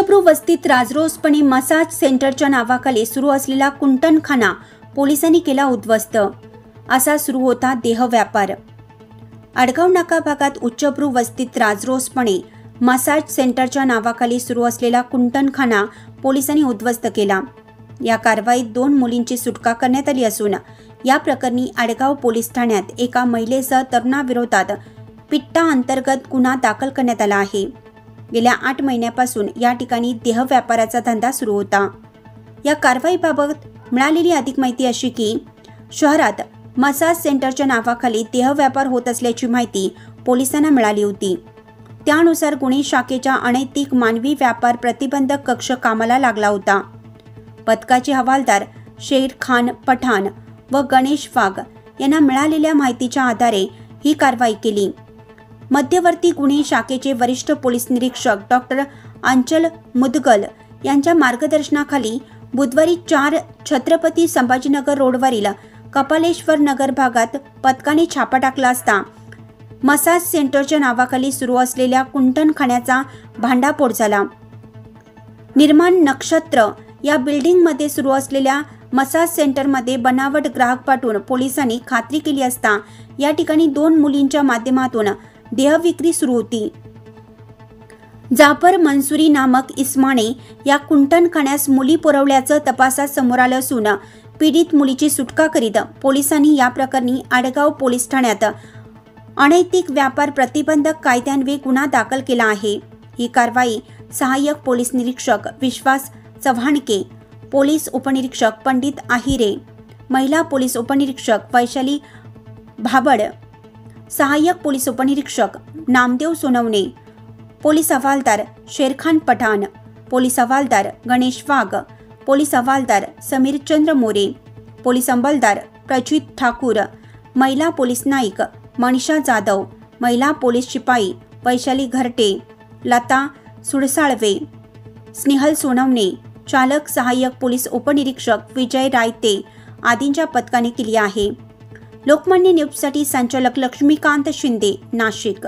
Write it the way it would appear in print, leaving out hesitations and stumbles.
उच्चभ्रू वस्तीत राजरोसपणे मसाज सेंटरच्या नावाखाली सुरू असलेला कुंटणखाना पोलिसांनी केला उद्ध्वस्त। असा सुरू होता देहव्यापार। आडगाव नाका भागात उच्चभ्रू वस्तीत राजरोसपणे मसाज सेंटरच्या नावाखाली सुरू असलेला कुंटणखाना पोलिसांनी उद्ध्वस्त केला। या कारवाईत 2 मुलींची सुटका करण्यात आली असून या प्रकरणी आडगाव पोलीस ठाण्यात एका महिलेसह तरुणाविरोधात पिट्टा अंतर्गत गुन्हा दाखल करण्यात आला आहे। गेल्या 8 महिन्यापासून या ठिकाणी देह व्यापाराचा धंदा सुरू होता। या कारवाईबाबत मिळालेली अधिक माहिती अशी की शहरात मसाज सेंटरच्या नावाखाली देह व्यापार होत असल्याची माहिती पोलिसांना मिळाली होती। त्यानुसार गुन्हे शाखेच्या अनैतिक मानवी व्यापार प्रतिबंधक कक्ष कामाला लागला होता। पथकाचे हवालदार शेर खान पठाण व गणेश वाघ यांना मिळालेल्या माहितीच्या आधारे ही कारवाई केली। मध्यवर्ती गुन्हे शाखेचे वरिष्ठ पोलीस निरीक्षक डॉक्टर अंचल मुदगल यांच्या मार्गदर्शनाखाली बुधवारी 4 छत्रपती संभाजीनगर रोडवरील कपालेश्वर नगर भागात पथकाने छापा टाकला असता मसाज सेंटरच्या नावाखाली सुरू असलेल्या कुंटणखान्याचा भांडाफोड झाला। निर्माण नक्षत्र या बिल्डिंगमध्ये सुरू असलेल्या मसाज सेंटरमध्ये बनावट ग्राहक पाठवून पोलिसांनी खात्री केली असता या ठिकाणी 2 मुलींच्या माध्यमातून देहविक्री सुरू होती। जाफर मंसुरी नामक इस्माने या कुंटणखान्यास मुली पुरवल्याचं तपासात समोर आलं असून पीडित मुलीची सुटका करीत पोलिसांनी या प्रकरणी आडगाव पोलीस ठाण्यात अनैतिक व्यापार प्रतिबंधक कायद्यान्वये गुन्हा दाखल केला आहे। ही कारवाई सहाय्यक पोलीस निरीक्षक विश्वास चव्हाणके, पोलीस उपनिरीक्षक पंडित आहिरे, महिला पोलीस उपनिरीक्षक वैशाली भाबड, सहाय्यक पोलीस उपनिरीक्षक नामदेव सोनवणे, पोलीस हवालदार शेरखान पठाण, पोलीस हवालदार गणेश वाघ, पोलीस हवालदार समीर चंद्र मोरे, पोलीस अंमलदार प्रजित ठाकूर, महिला पोलीस नाईक मनीषा जाधव, महिला पोलीस शिपाई वैशाली घरटे, लता सुडसाळवे, स्नेहल सोनवणे, चालक सहाय्यक पोलीस उपनिरीक्षक विजय रायते आदींच्या पथकाने केली आहे। लोकमान्य न्यूजसाठी संचालक लक्ष्मीकांत शिंदे, नाशिक।